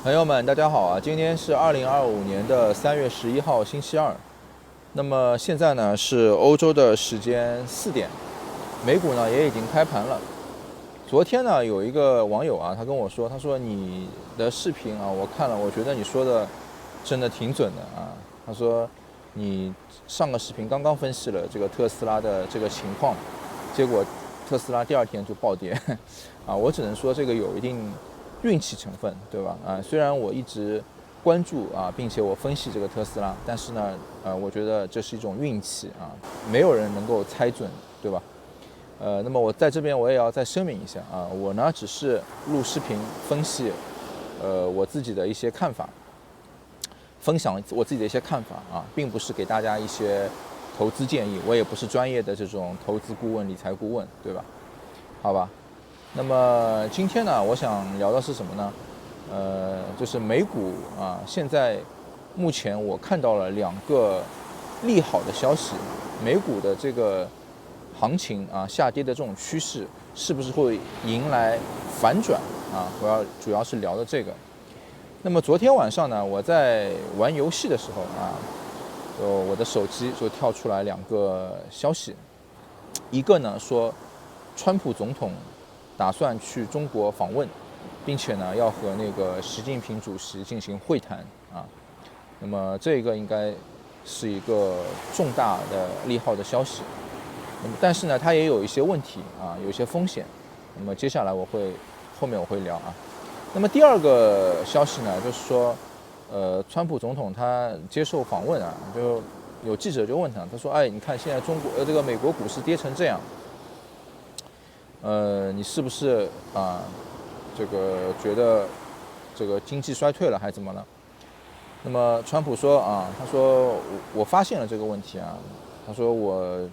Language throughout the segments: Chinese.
朋友们，大家好啊！今天是2025年的3月11号，星期二。那么现在呢是欧洲的时间4点，美股呢也已经开盘了。昨天呢有一个网友啊，他跟我说，他说你的视频啊我看了，我觉得你说的真的挺准的啊。他说你上个视频刚刚分析了这个特斯拉的这个情况，结果特斯拉第二天就暴跌啊。我只能说这个有一定运气成分，对吧？虽然我一直关注啊，并且我分析这个特斯拉，但是呢，我觉得这是一种运气啊，没有人能够猜准，对吧？那么我在这边我也要再声明一下啊，我呢只是录视频分析，我自己的一些看法，分享我自己的一些看法啊，并不是给大家一些投资建议，我也不是专业的这种投资顾问、理财顾问，对吧？好吧。那么今天呢，我想聊的是什么呢？就是美股啊，现在目前我看到了2个利好的消息，美股的这个行情啊下跌的这种趋势是不是会迎来反转啊？我主要是聊的这个。那么昨天晚上呢，我在玩游戏的时候啊，我的手机就跳出来2个消息，一个呢说，川普总统打算去中国访问，并且呢要和那个习近平主席进行会谈啊。那么这个应该是一个重大的利好的消息。那么但是呢，它也有一些问题啊，有一些风险。那么接下来后面我会聊啊。那么第二个消息呢，就是说，川普总统他接受访问啊，就有记者就问他，他说：“哎，你看现在这个美国股市跌成这样，你是不是啊，这个觉得这个经济衰退了还是怎么了？”那么川普说啊，他说我发现了这个问题啊，他说我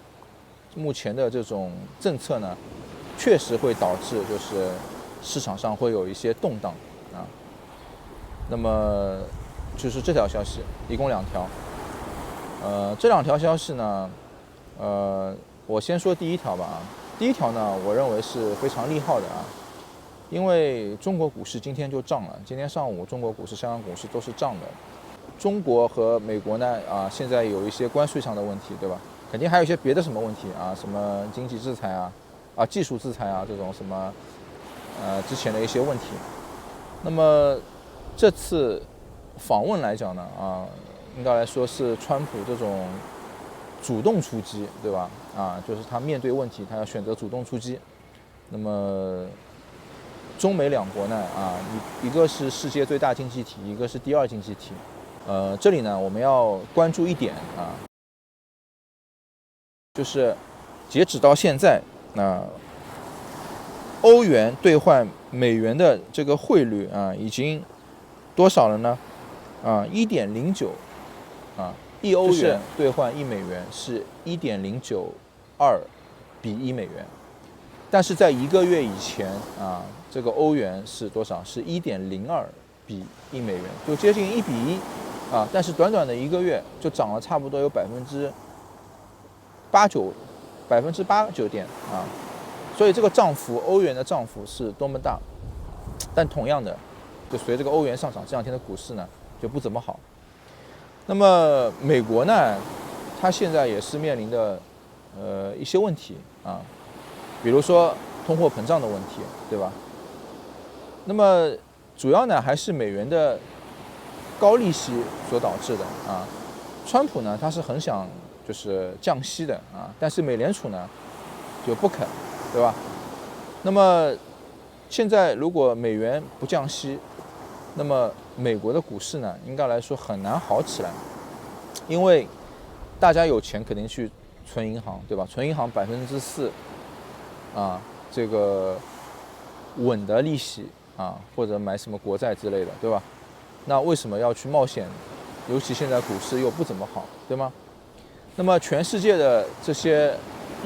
目前的这种政策呢，确实会导致就是市场上会有一些动荡啊。那么就是这条消息，一共2条。这2条消息呢，我先说第一条吧啊。第一条呢，我认为是非常利好的啊，因为中国股市今天就涨了，今天上午中国股市、香港股市都是涨的。中国和美国呢啊，现在有一些关税上的问题，对吧？肯定还有一些别的什么问题啊，什么经济制裁啊、技术制裁啊这种什么之前的一些问题。那么这次访问来讲呢啊，应该来说是川普这种主动出击，对吧？就是他面对问题，他要选择主动出击。那么中美2国呢啊，一个是世界最大经济体，一个是第2经济体。这里呢我们要关注一点啊，就是截止到现在，欧元兑换美元的这个汇率啊，已经多少了呢？1.09啊，1欧元兑换1美元是1.092比1美元。但是在1个月以前啊，这个欧元是多少？是1.02比1美元，就接近1比1啊。但是短短的1个月就涨了差不多有89%点啊。所以这个涨幅，欧元的涨幅是多么大。但同样的，就随着这个欧元上涨，这2天的股市呢就不怎么好。那么美国呢，它现在也是面临的一些问题啊，比如说通货膨胀的问题，对吧？那么主要呢还是美元的高利息所导致的啊。川普呢他是很想就是降息的啊，但是美联储呢就不肯，对吧？那么现在如果美元不降息，那么美国的股市呢应该来说很难好起来，因为大家有钱肯定去存银行，对吧？存银行4%啊，这个稳的利息啊，或者买什么国债之类的，对吧？那为什么要去冒险？尤其现在股市又不怎么好，对吗？那么全世界的这些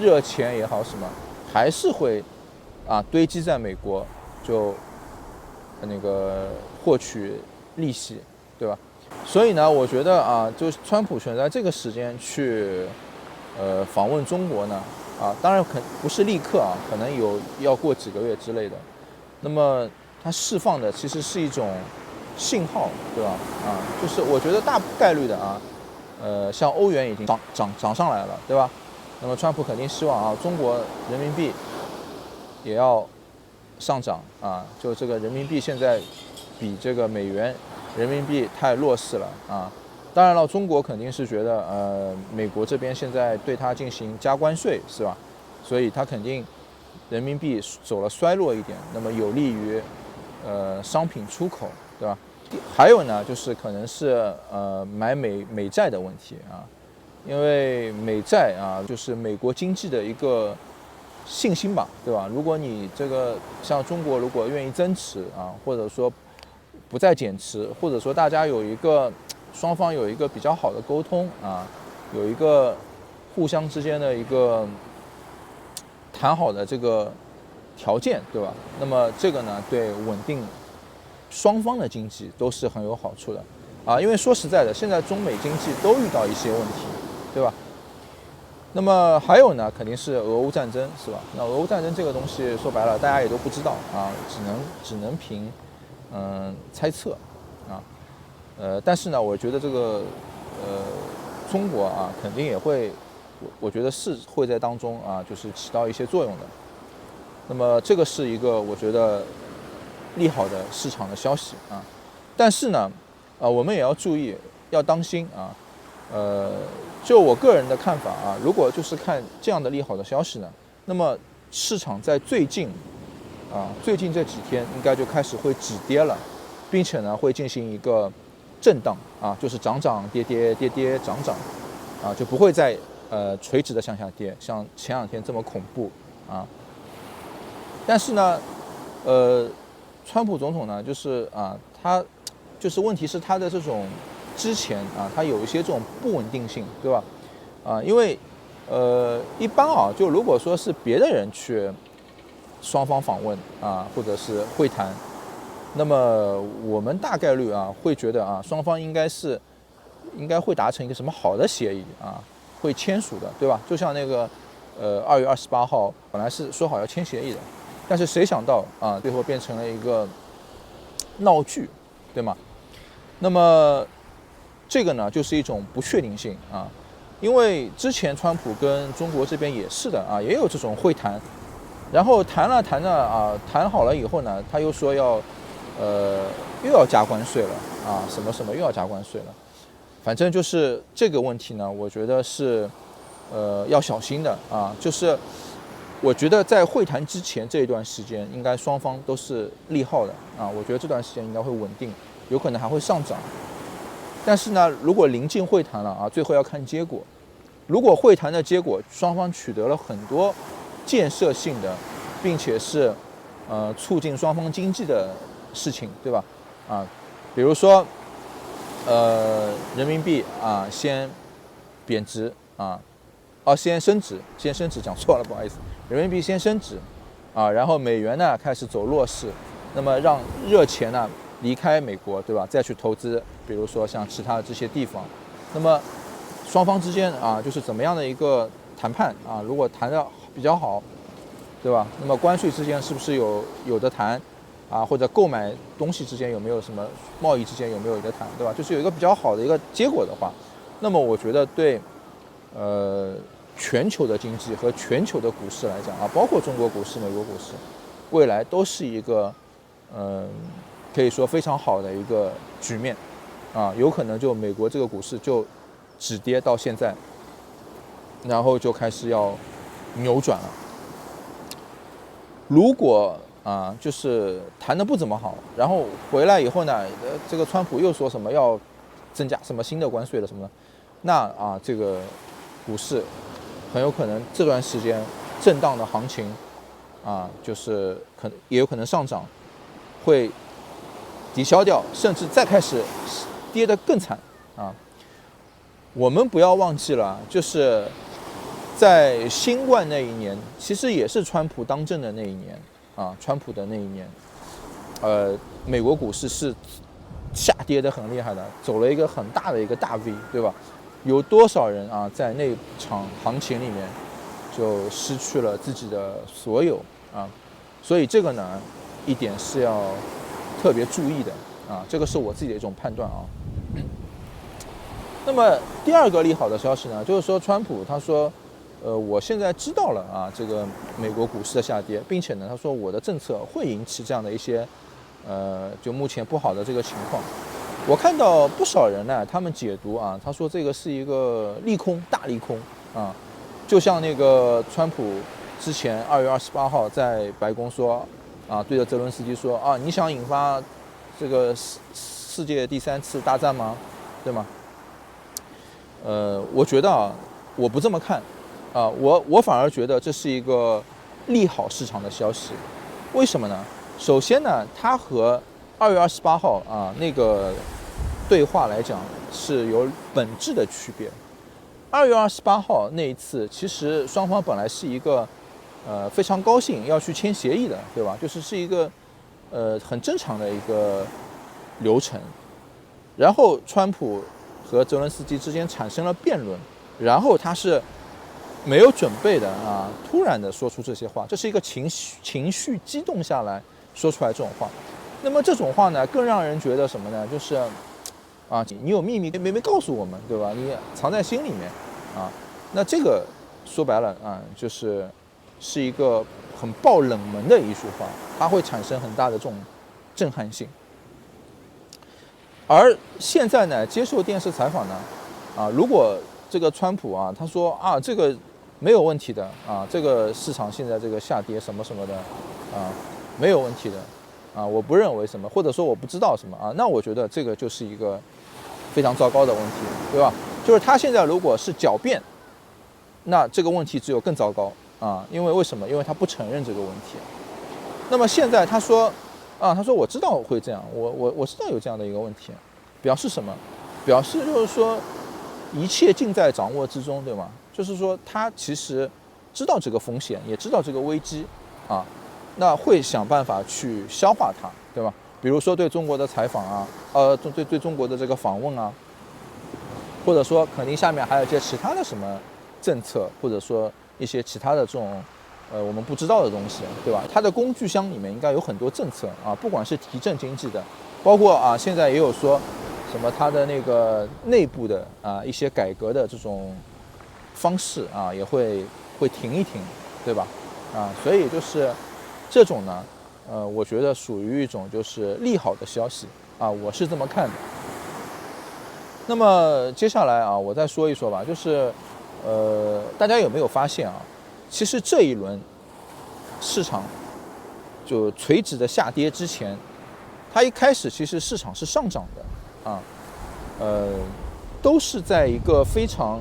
热钱也好什么，还是会堆积在美国，就那个获取利息，对吧？所以呢，我觉得就是川普选在这个时间去访问中国呢，当然不是立刻可能要过几个月之类的。那么它释放的其实是一种信号，对吧？就是我觉得大概率的像欧元已经涨上来了，对吧？那么川普肯定希望中国人民币也要上涨就这个人民币现在比这个美元人民币太弱势了当然了，中国肯定是觉得美国这边现在对它进行加关税，是吧？所以它肯定人民币走了衰落一点，那么有利于商品出口，对吧？还有呢，就是可能是买美债的问题因为美债就是美国经济的一个信心吧，对吧？如果你这个像中国如果愿意增持或者说不再减持，或者说大家双方有一个比较好的沟通有一个互相之间的一个谈好的这个条件，对吧？那么这个呢，对稳定双方的经济都是很有好处的因为说实在的，现在中美经济都遇到一些问题，对吧？那么还有呢，肯定是俄乌战争，是吧？那俄乌战争这个东西说白了，大家也都不知道只能凭猜测但是呢，我觉得这个中国肯定也会，我觉得是会在当中就是起到一些作用的。那么这个是一个我觉得利好的市场的消息但是呢我们也要注意，要当心就我个人的看法如果就是看这样的利好的消息呢，那么市场在最近这几天应该就开始会止跌了，并且呢会进行一个震荡就是涨涨跌跌跌跌涨涨就不会再垂直的向下跌，像前两天这么恐怖但是呢川普总统呢就是他就是问题是他的这种之前他有一些这种不稳定性，对吧因为一般就如果说是别的人去双方访问或者是会谈，那么我们大概率会觉得双方应该会达成一个什么好的协议会签署的，对吧？就像那个2月28号本来是说好要签协议的，但是谁想到最后变成了一个闹剧，对吗？那么这个呢就是一种不确定性因为之前川普跟中国这边也是的也有这种会谈，然后谈谈好了以后呢，他又说又要加关税了什么什么又要加关税了，反正就是这个问题呢，我觉得是要小心的就是我觉得在会谈之前这一段时间，应该双方都是利好的我觉得这段时间应该会稳定，有可能还会上涨。但是呢，如果临近会谈了最后要看结果。如果会谈的结果双方取得了很多建设性的，并且是促进双方经济的事情，对吧？比如说人民币先贬值先升值讲错了，不好意思，人民币先升值然后美元呢开始走弱势，那么让热钱呢离开美国，对吧？再去投资，比如说像其他的这些地方，那么双方之间就是怎么样的一个谈判如果谈得比较好，对吧？那么关税之间是不是有的谈或者购买东西之间有没有什么贸易之间有没有的谈，对吧？就是有一个比较好的一个结果的话，那么我觉得对全球的经济和全球的股市来讲包括中国股市、美国股市，未来都是一个可以说非常好的一个局面有可能就美国这个股市就止跌到现在，然后就开始要扭转了。如果就是谈得不怎么好，然后回来以后呢，这个川普又说什么要增加什么新的关税了什么的，那这个股市很有可能这段时间震荡的行情就是也有可能上涨会抵消掉，甚至再开始跌得更惨我们不要忘记了，就是在新冠那一年，其实也是川普当政的那一年川普的那一年，美国股市是下跌得很厉害的，走了一个很大的一个大 V， 对吧？有多少人在那场行情里面就失去了自己的所有所以这个呢，一点是要特别注意的啊，这个是我自己的一种判断啊。那么第二个利好的消息呢，就是说川普他说，我现在知道了啊，这个美国股市的下跌，并且呢，他说我的政策会引起这样的一些，就目前不好的这个情况。我看到不少人呢，他们解读啊，他说这个是一个利空，大利空啊，就像那个川普之前2月28号在白宫说啊，对着泽伦斯基说啊，你想引发这个世界第3次大战吗？对吗？我觉得啊，我不这么看，啊，我反而觉得这是一个利好市场的消息。为什么呢？首先呢，它和2月28号啊那个对话来讲是有本质的区别。2月28号那一次，其实双方本来是一个非常高兴要去签协议的，对吧？是一个很正常的一个流程。然后川普和泽伦斯基之间产生了辩论，然后他是没有准备的啊，突然的说出这些话，这是一个情绪激动下来说出来这种话。那么这种话呢，更让人觉得什么呢？就是啊，你有秘密没告诉我们，对吧？你藏在心里面啊。那这个说白了啊，是一个很爆冷门的一句话，它会产生很大的这种震撼性。而现在呢，接受电视采访呢，啊，如果这个川普啊，他说啊，这个没有问题的啊，这个市场现在这个下跌什么什么的啊，没有问题的啊，我不认为什么，或者说我不知道什么啊，那我觉得这个就是一个非常糟糕的问题，对吧？就是他现在如果是狡辩，那这个问题只有更糟糕啊，因为为什么？因为他不承认这个问题。那么现在他说。啊，他说我知道会这样，我知道有这样的一个问题，表示什么？表示就是说一切尽在掌握之中，对吗？就是说他其实知道这个风险，也知道这个危机，啊，那会想办法去消化它，对吧？比如说对中国的采访啊，对中国的这个访问啊，或者说肯定下面还有一些其他的什么政策，或者说一些其他的这种。我们不知道的东西，对吧？它的工具箱里面应该有很多政策啊，不管是提振经济的，包括啊，现在也有说什么它的那个内部的啊一些改革的这种方式啊，也会停一停，对吧？啊，所以就是这种呢，我觉得属于一种就是利好的消息啊，我是这么看的。那么接下来啊，我再说一说吧，就是大家有没有发现啊？其实这一轮市场就垂直的下跌之前，它一开始其实市场是上涨的啊，都是在一个非常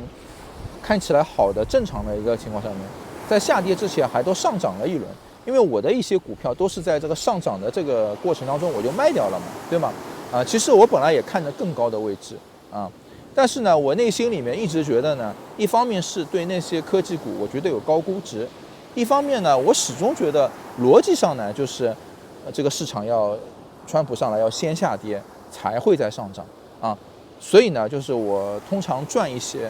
看起来好的正常的一个情况下面，在下跌之前还都上涨了一轮。因为我的一些股票都是在这个上涨的这个过程当中我就卖掉了嘛，对吗？啊，其实我本来也看着更高的位置啊。但是呢，我内心里面一直觉得呢，一方面是对那些科技股我觉得有高估值，一方面呢，我始终觉得逻辑上呢，就是这个市场要川普上来要先下跌才会再上涨啊，所以呢，就是我通常赚一些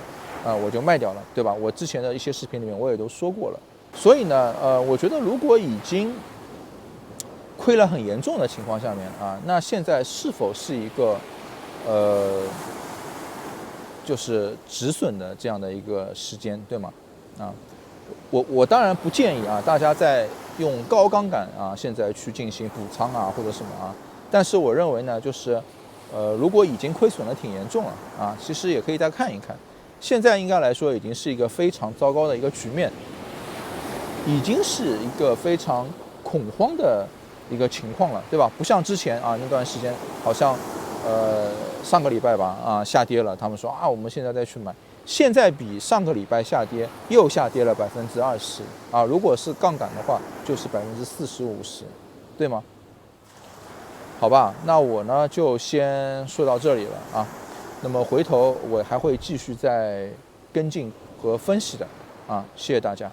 我就卖掉了，对吧？我之前的一些视频里面我也都说过了，所以呢，我觉得如果已经亏了很严重的情况下面啊，那现在是否是一个就是止损的这样的一个时间，对吗？啊，我当然不建议啊，大家在用高杠杆啊，现在去进行补仓啊或者什么啊。但是我认为呢，就是如果已经亏损的挺严重了啊，其实也可以再看一看。现在应该来说已经是一个非常糟糕的一个局面，已经是一个非常恐慌的一个情况了，对吧？不像之前啊那段时间好像。上个礼拜吧，啊，下跌了，他们说啊，我们现在再去买，现在比上个礼拜下跌又下跌了20%啊，如果是杠杆的话，就是40%-50%，对吗？好吧，那我呢就先说到这里了啊，那么回头我还会继续再跟进和分析的啊，谢谢大家。